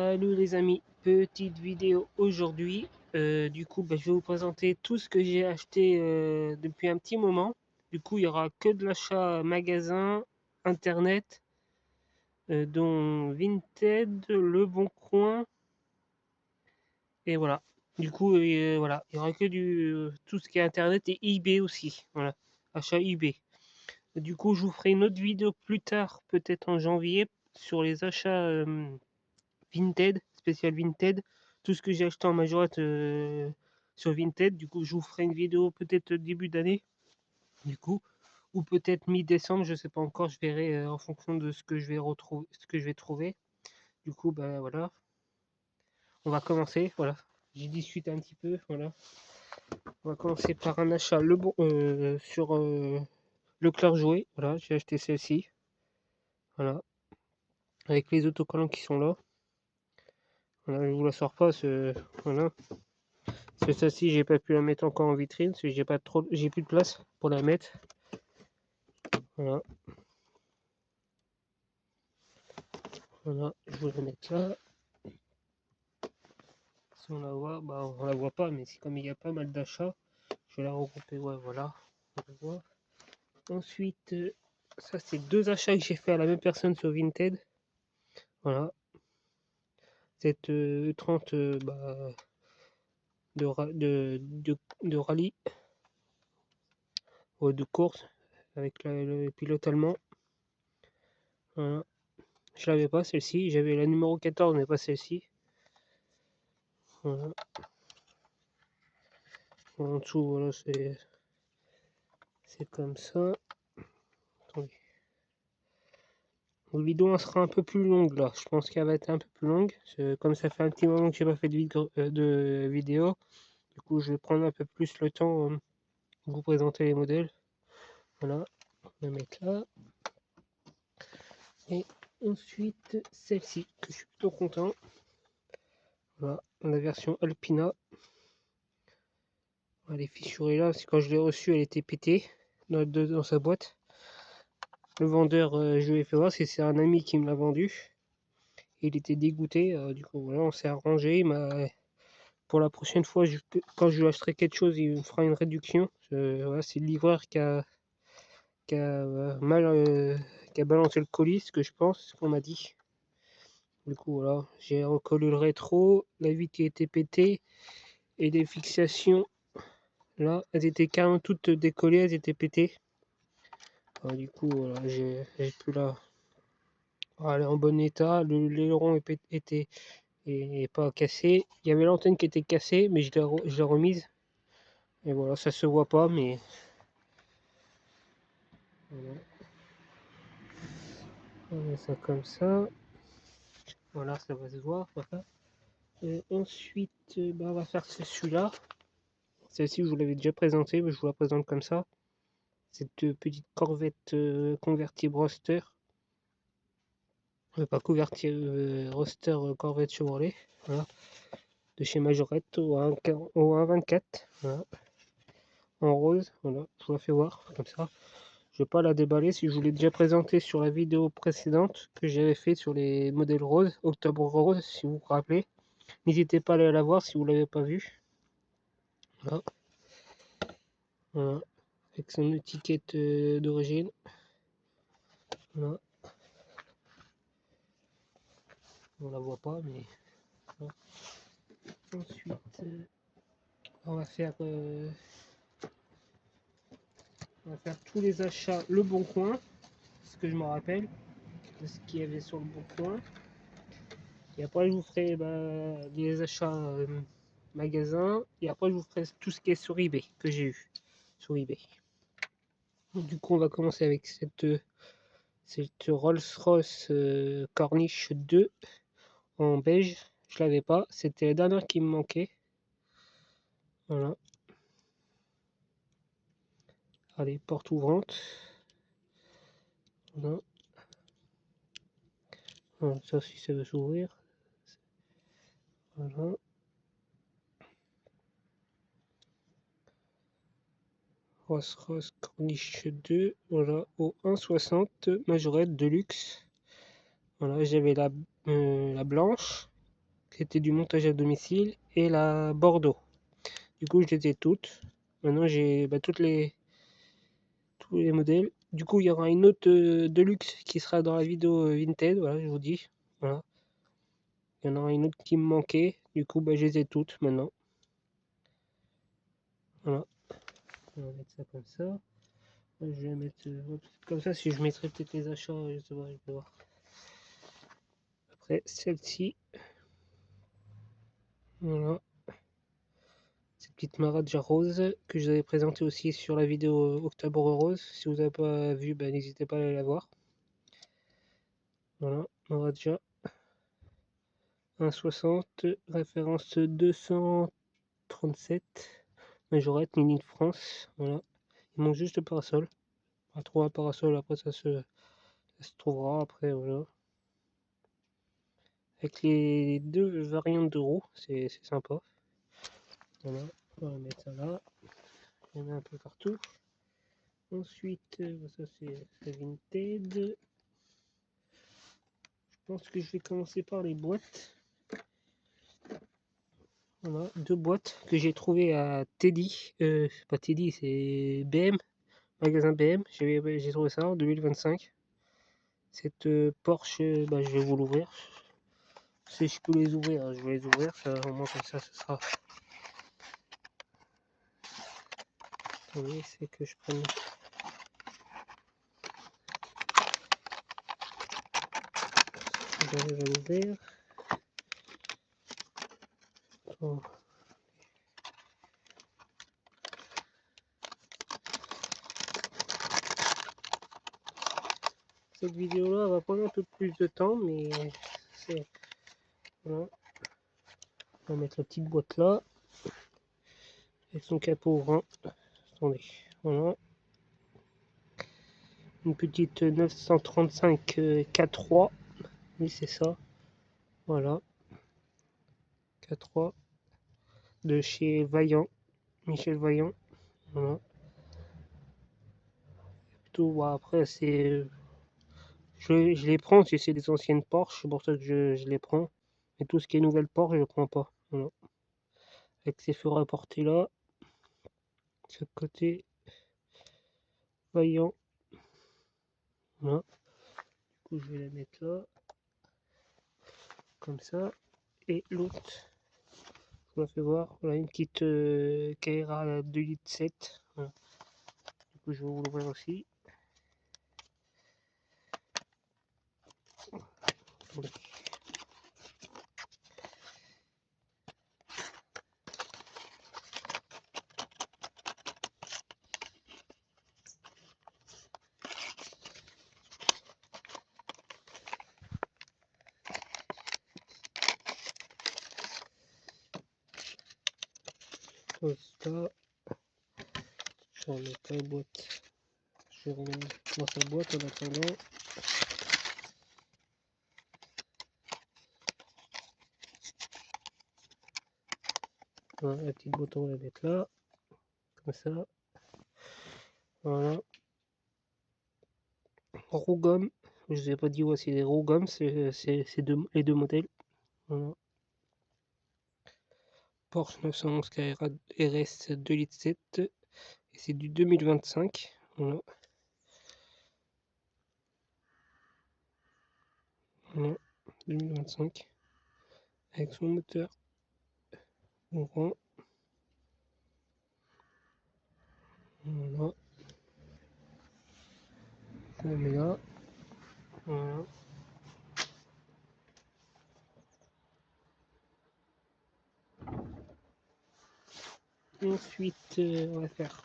Salut les amis, petite vidéo aujourd'hui. Du coup, je vais vous présenter tout ce que j'ai acheté depuis un petit moment. Du coup, il y aura que de l'achat magasin, internet, dont Vinted, Le Bon Coin, et voilà. Du coup, voilà, il y aura que tout ce qui est internet et eBay aussi. Voilà, achat eBay. Du coup, je vous ferai une autre vidéo plus tard, peut-être en janvier, sur les achats Vinted, spécial Vinted, tout ce que j'ai acheté en majorette sur Vinted. Du coup, je vous ferai une vidéo peut-être début d'année, du coup, ou peut-être mi-décembre, je sais pas encore, je verrai en fonction de ce que je vais retrouver, ce que je vais trouver. Du coup, voilà, on va commencer, voilà. J'ai discuté un petit peu, voilà. On va commencer par un achat sur Leclerc Jouet, voilà, j'ai acheté celle-ci, voilà, avec les autocollants qui sont là. Voilà, je vous la sors pas, voilà. Parce que celle-ci, j'ai pas pu la mettre encore en vitrine, parce que j'ai plus de place pour la mettre. Voilà. Voilà, je vais la mettre là. Si on la voit, on la voit pas, mais c'est comme il y a pas mal d'achats, je vais la regrouper. Ouais, voilà. On la voit. Ensuite, ça c'est deux achats que j'ai fait à la même personne sur Vinted. Voilà. Cette E30 de rallye, de course, avec le pilote allemand. Voilà. Je l'avais pas celle-ci, j'avais la numéro 14 mais pas celle-ci. Voilà. En dessous, voilà, c'est comme ça. Attendez. La vidéo elle sera un peu plus longue là, je pense qu'elle va être un peu plus longue. Comme ça fait un petit moment que j'ai pas fait de vidéo, du coup je vais prendre un peu plus le temps de vous présenter les modèles. Voilà, on va mettre là. Et ensuite celle-ci, que je suis plutôt content. Voilà, la version Alpina. Elle est fissurée là, parce que quand je l'ai reçue, elle était pétée dans sa boîte. Le vendeur, je lui ai fait voir, c'est un ami qui me l'a vendu. Il était dégoûté, du coup voilà, on s'est arrangé. Pour la prochaine fois, quand je lui achèterai quelque chose, il me fera une réduction. Voilà, c'est le livreur qui a balancé le colis, ce que je pense, ce qu'on m'a dit. Du coup voilà, j'ai recollé le rétro, la vitre qui était pétée et les fixations là, elles étaient carrément toutes décollées, elles étaient pétées. Alors, du coup voilà, j'ai pu la. Elle est en bon état, l'aileron était et pas cassé. Il y avait l'antenne qui était cassée, mais je l'ai remise. Et voilà, ça se voit pas, mais voilà. On met ça comme ça. Voilà, ça va se voir. Voilà. Ensuite, on va faire celui-là. Celle-ci, je vous l'avais déjà présenté, mais je vous la présente comme ça. Cette petite Corvette convertible roadster. Pas convertible roadster Corvette Chevrolet. Voilà. De chez Majorette au 1.24. Voilà. En rose. Voilà, je vous la fais voir comme ça. Je ne vais pas la déballer, si je vous l'ai déjà présenté sur la vidéo précédente que j'avais fait sur les modèles roses, octobre rose, si vous vous rappelez. N'hésitez pas à aller la voir si vous ne l'avez pas vue. Voilà. Voilà. Avec son étiquette d'origine. Voilà. On la voit pas, mais voilà. Ensuite, on va faire tous les achats Le Bon Coin, ce que je me rappelle de ce qu'il y avait sur Le Bon Coin. Et après, je vous ferai les achats magasin. Et après, je vous ferai tout ce qui est sur eBay que j'ai eu sur eBay. Du coup, on va commencer avec cette Rolls-Royce Corniche 2 en beige. Je l'avais pas, c'était la dernière qui me manquait. Voilà. Allez, porte ouvrante. Voilà. Voilà, ça, si ça veut s'ouvrir. Voilà. Rolls-Royce Corniche 2, voilà, au 1,60 majorette de luxe. Voilà, j'avais la blanche c'était du montage à domicile, et la Bordeaux. Du coup, je les ai toutes. Maintenant, j'ai tous les modèles. Du coup, il y aura une autre Deluxe qui sera dans la vidéo Vinted, voilà, je vous dis. Voilà. Il y en aura une autre qui me manquait. Du coup, je les ai toutes maintenant. Voilà. On va mettre ça comme ça. Je vais mettre comme ça. Si je mettrai peut-être les achats, je sais pas, je vais voir. Après, celle-ci. Voilà. Cette petite Maradja rose que je vous avais présentée aussi sur la vidéo Octobre Rose. Si vous n'avez pas vu, n'hésitez pas à aller la voir. Voilà, Maradja 1,60, référence 237, majorette, Mini de France. Voilà, il manque juste le parasol. On va trouver un parasol, après ça se trouvera après. Voilà, avec les deux variantes de roues, c'est sympa. Voilà, on va mettre ça là. Il y en a un peu partout. Ensuite, ça c'est Vinted. Je pense que je vais commencer par les boîtes. Voilà, deux boîtes que j'ai trouvées à Teddy. Pas Teddy, c'est BM, magasin BM. J'ai trouvé ça en 2025. Cette Porsche, je vais vous l'ouvrir. Si je peux les ouvrir, je vais les ouvrir. Ça, au moins comme ça, ce sera. Attendez, c'est que je prenne. J'arrive à l'ouvrir. Oh. Cette vidéo-là va prendre un peu plus de temps, mais c'est. Voilà. On va mettre la petite boîte là. Avec son capot rond. Attendez. Voilà. Une petite 935 K3. Oui, c'est ça. Voilà. K3 de chez Vaillant. Michel Vaillant. Voilà. Tout, après, c'est. Je les prends si c'est des anciennes Porsche, c'est pour ça que je les prends. Mais tout ce qui est nouvelle Porsche, je ne prends pas. Voilà. Avec ces feux rapportés là. Ce côté Vaillant. Voilà. Du coup, je vais la mettre là. Comme ça. Et l'autre, je vous la fais voir. Voilà, une petite Kaira 2 litres 7. Voilà. Du coup, je vais vous l'ouvrir aussi. Attendez. Ça, je vais remettre la boîte. Je vais remettre dans sa boîte en attendant. Voilà, la petite boîte, on va la mettre là. Comme ça. Voilà. Rougom. Je ne vous ai pas dit où c'est des Rougom, c'est les deux modèles. Voilà. Porsche 911 Carrera RS 2 litres 7. Et c'est du 2025. Voilà. Voilà. 2025. Avec son moteur ouvrant. Voilà. Je la mets là. Voilà. Ensuite, on va faire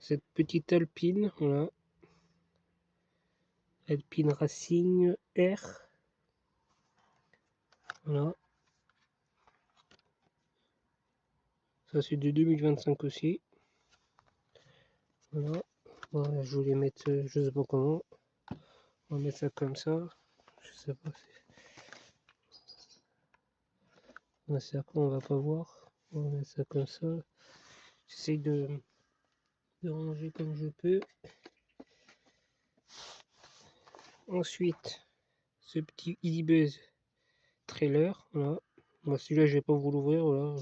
cette petite Alpine. Voilà. Alpine Racing R. Voilà. Ça c'est de 2025 aussi. Voilà. Voilà, je voulais mettre, je sais pas comment. On va mettre ça comme ça. Je sais pas. C'est après on va pas voir. On va mettre ça comme ça. J'essaye de ranger comme je peux. Ensuite, ce petit Easy Buzz trailer. Voilà. Moi, celui-là, je vais pas vous l'ouvrir. Voilà.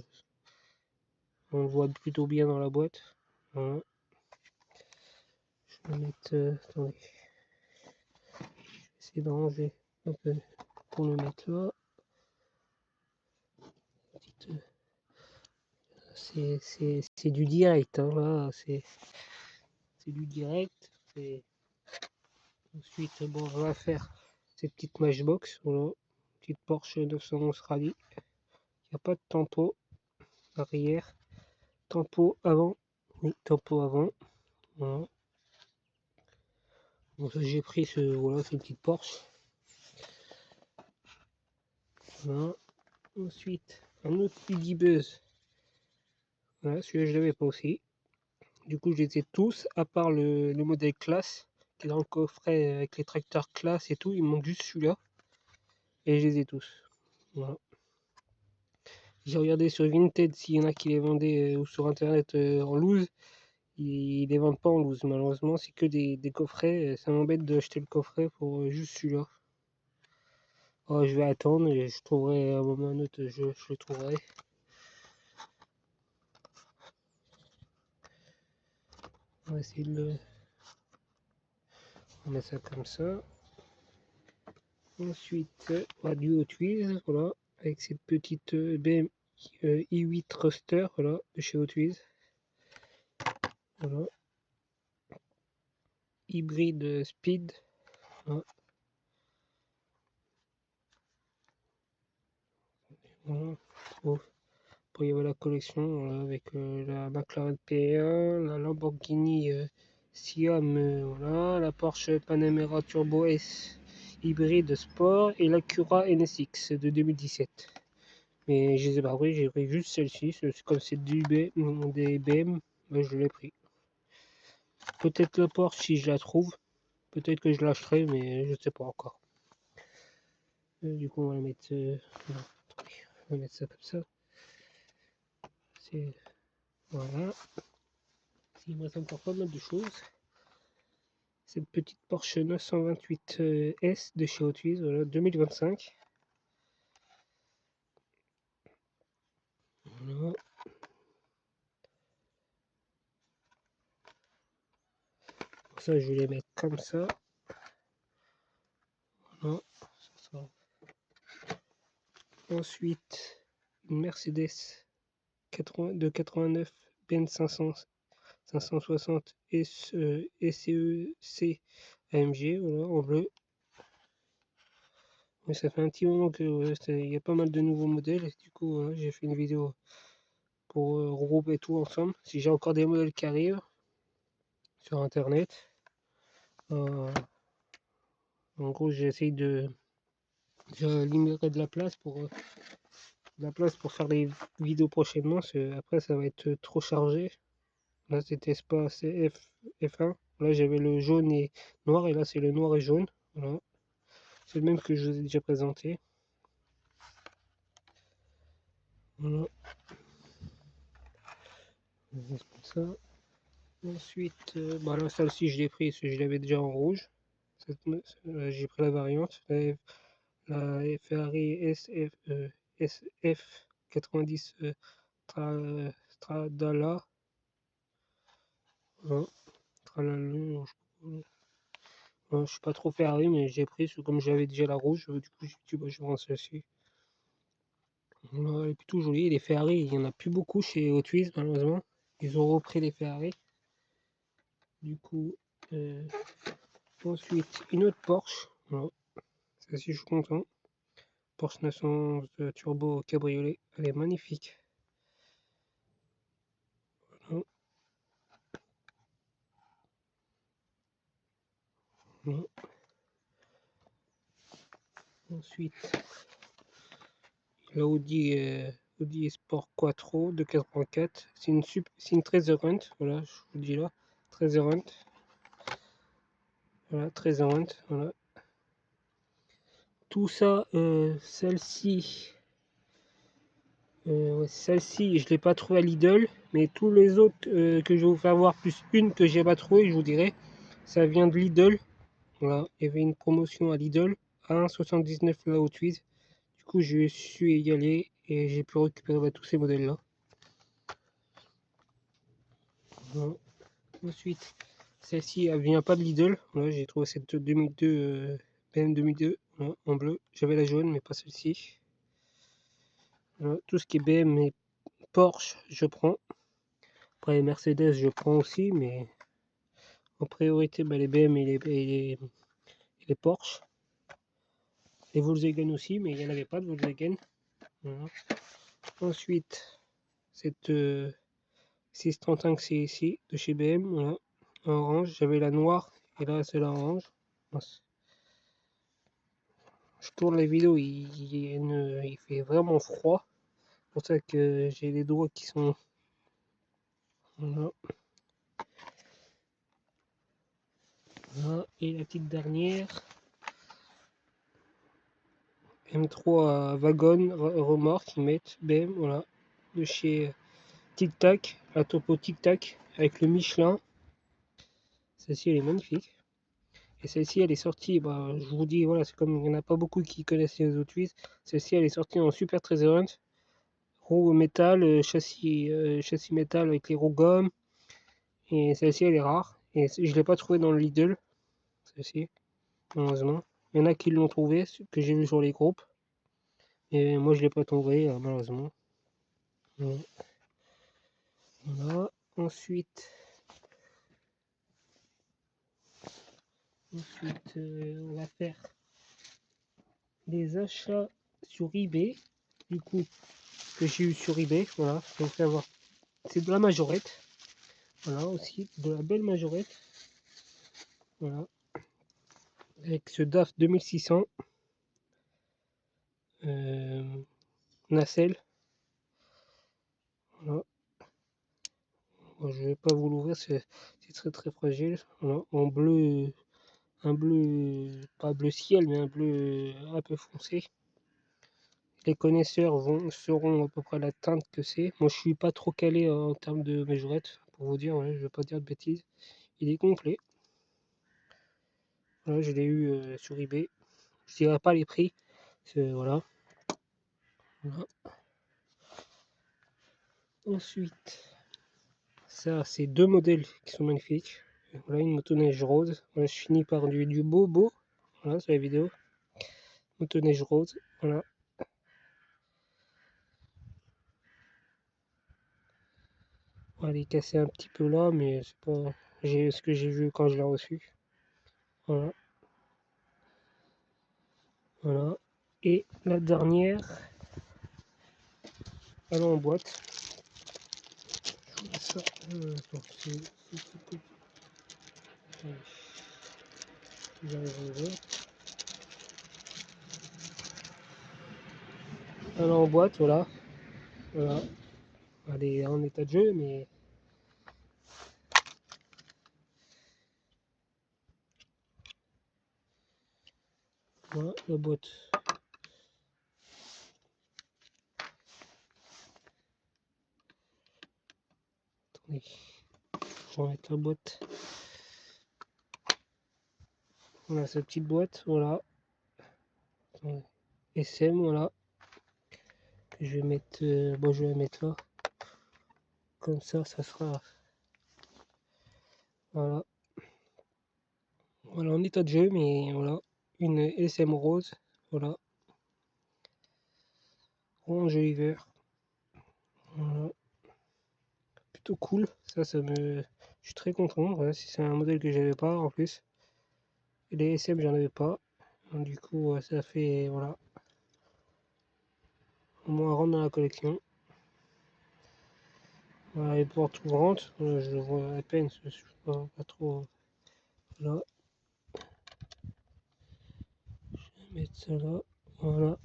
On le voit plutôt bien dans la boîte. Voilà. Je vais mettre. Attendez. Je vais essayer de ranger un peu pour le mettre là. C'est du direct. Hein, là, c'est du direct. Ensuite, bon, on va faire cette petite Matchbox. Voilà. Petite Porsche 911 Rallye. Il n'y a pas de tempo arrière. Tempo avant. Oui, tempo avant. Voilà. Donc j'ai pris voilà, c'est une petite Porsche. Voilà. Ensuite, un autre Piggy Buzz. Voilà, celui-là je l'avais pas aussi. Du coup, je les ai tous, à part le modèle classe, qui est dans le coffret avec les tracteurs classe et tout. Il me manque juste celui-là. Et je les ai tous. Voilà. J'ai regardé sur Vinted s'il y en a qui les vendaient ou sur internet en loose. Ils les vendent pas en loose, malheureusement. C'est que des coffrets. Ça m'embête d'acheter le coffret pour juste celui-là. Oh, je vais attendre et je trouverai à un moment ou un autre, je le trouverai. On va essayer de le. On met ça comme ça. Ensuite, on a du Hot Wheels, voilà, avec cette petite BM i8 Thruster, voilà, de chez Hot Wheels. Voilà. Hybride Speed. Voilà. Voilà. Pour y avoir la collection, voilà, avec la McLaren P1, la Lamborghini Siam, voilà, la Porsche Panamera Turbo S hybride sport et l'Acura NSX de 2017. Mais je les ai pas pris, j'ai pris juste celle-ci, comme c'est des BM, bah, je l'ai pris. Peut-être la Porsche si je la trouve, peut-être que je l'achèterai, mais je sais pas encore. Du coup, on va mettre, on va mettre ça comme ça. Voilà. Il me reste encore pas mal de choses. Cette petite Porsche 928 S de chez Hot Wheels, voilà, 2025. Voilà. Pour ça, je vais les mettre comme ça. Voilà. Ensuite, une Mercedes de 89 Benz 560 SEC AMG, voilà, en bleu. Mais ça fait un petit moment que il y a pas mal de nouveaux modèles. Et du coup, voilà, j'ai fait une vidéo pour regrouper tout ensemble. Si j'ai encore des modèles qui arrivent sur internet. En gros, j'essaye de libérer de la place pour faire des vidéos prochainement. Après, ça va être trop chargé. Là, c'était Espace F1. Là, j'avais le jaune et noir. Et là, c'est le noir et jaune. Voilà. C'est le même que je vous ai déjà présenté. Voilà. Comme ça. Ensuite, bah là, celle-ci, je l'ai pris, je l'avais déjà en rouge. J'ai pris la variante. La Ferrari SF 90 Stradale. Voilà. Tralala, je suis pas trop Ferrari, mais j'ai pris, comme j'avais déjà la rouge, du coup, j'ai dit, bah, je vais prendre celle-ci. Voilà, elle est plutôt jolie. Les Ferrari, il n'y en a plus beaucoup chez Hot Wheels, malheureusement. Ils ont repris les Ferrari. Du coup, ensuite, une autre Porsche. Voilà. Celle-ci, je suis content. Porsche 911 Turbo Cabriolet. Elle est magnifique. Voilà. Voilà. Ensuite, la Audi Sport Quattro de 4.4. C'est une Treasure Hunt. Voilà, je vous le dis là. Treasure Hunt. Voilà, Treasure Hunt. Voilà. Tout ça, celle-ci, je l'ai pas trouvé à Lidl, mais tous les autres que je vais vous faire voir, plus une que j'ai pas trouvé, je vous dirai, ça vient de Lidl. Voilà, il y avait une promotion à Lidl à 1,79 la Hot Wheels. Du coup, je suis y aller et j'ai pu récupérer tous ces modèles-là. Voilà. Ensuite, celle-ci, elle vient pas de Lidl. Voilà, j'ai trouvé cette 2002, BM 2002 voilà, en bleu. J'avais la jaune, mais pas celle-ci. Voilà, tout ce qui est BM et Porsche, je prends. Après, Mercedes, je prends aussi, mais en priorité, les BM et les Porsche. Les Volkswagen aussi, mais il n'y en avait pas de Volkswagen. Voilà. Ensuite, cette 635 CSI de chez BM, voilà, en orange. J'avais la noire et là c'est la orange. Je tourne la vidéo, il fait vraiment froid. C'est pour ça que j'ai les doigts qui sont. Voilà. Voilà. Et la petite dernière. M3 wagon remorque qui mettent BM, voilà, de chez Tic Tac, la topo Tic Tac avec le Michelin. Celle-ci elle est magnifique. Et celle-ci elle est sortie, je vous dis, voilà, c'est comme il n'y en a pas beaucoup qui connaissent les autres vis. Celle-ci elle est sortie en Super Treasure Hunt. Roue métal, châssis métal avec les roues gomme. Et celle-ci elle est rare. Et je ne l'ai pas trouvée dans le Lidl, celle-ci, malheureusement. Il y en a qui l'ont trouvée, que j'ai vu sur les groupes. Et moi je ne l'ai pas trouvée, malheureusement. Voilà. Ensuite, on va faire des achats sur eBay. Du coup, que j'ai eu sur eBay. Voilà, donc savoir. C'est de la majorette. Voilà, aussi de la belle majorette. Voilà. Avec ce DAF 2600. Nacelle. Voilà. Bon, je vais pas vous l'ouvrir, c'est très très fragile. Voilà. En bleu, un bleu, pas bleu ciel, mais un bleu un peu foncé. Les connaisseurs sauront à peu près la teinte que c'est. Moi, je suis pas trop calé en termes de majorette, pour vous dire, ouais, je vais pas dire de bêtises. Il est complet. Voilà, je l'ai eu sur eBay. Je dirai pas les prix. Voilà. Voilà. Ensuite, ça, c'est deux modèles qui sont magnifiques. Voilà, une motoneige rose. Voilà, je finis par du beau. Voilà, sur la vidéo. Motoneige rose. Voilà. Elle est cassée un petit peu là, mais c'est pas ce que j'ai vu quand je l'ai reçu. Voilà. Voilà. Et la dernière, elle est en boîte. Ça, attends, elle est en boîte, voilà. Voilà. Elle est en état de jeu, mais voilà la boîte. Attendez, je vais mettre la boîte. Voilà cette petite boîte, voilà. Attendez. SM, voilà. Je vais mettre, je vais la mettre là. Comme ça sera. Voilà. Voilà en état de jeu, mais voilà. Une SM rose, voilà. Orange et vert. Voilà. Plutôt cool. Je suis très content. Voilà, si c'est un modèle que j'avais pas en plus. Et les SM, j'en avais pas. Du coup, ça fait voilà. Au moins rendre dans la collection. Voilà, les portes ouvrantes. Voilà, je le vois à peine. Je suis pas trop. Voilà. Je vais mettre ça là. Voilà.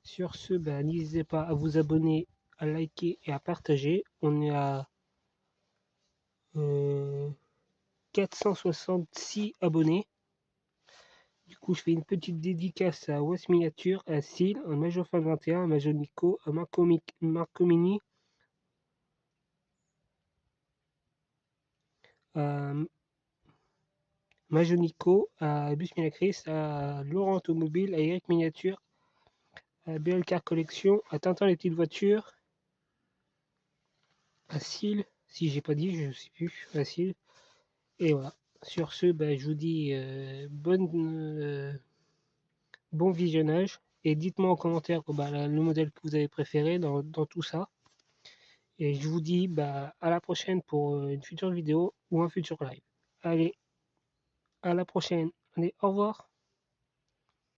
Sur ce, n'hésitez pas à vous abonner, à liker et à partager. On est à 466 abonnés. Du coup, je fais une petite dédicace à West Miniature, à Seal, à Majofan 21, à Majonico, à Marco Mini, à Majonico, à Bus Milacris, à Laurent Automobile, à Eric Miniature, à BL Car Collection, à Tintin les petites voitures, à Cile, si j'ai pas dit, je sais plus, à Cile. Et voilà. Sur ce, je vous dis bon visionnage. Et dites-moi en commentaire le modèle que vous avez préféré dans tout ça. Et je vous dis à la prochaine pour une future vidéo ou un futur live. Allez, à la prochaine. Allez, au revoir.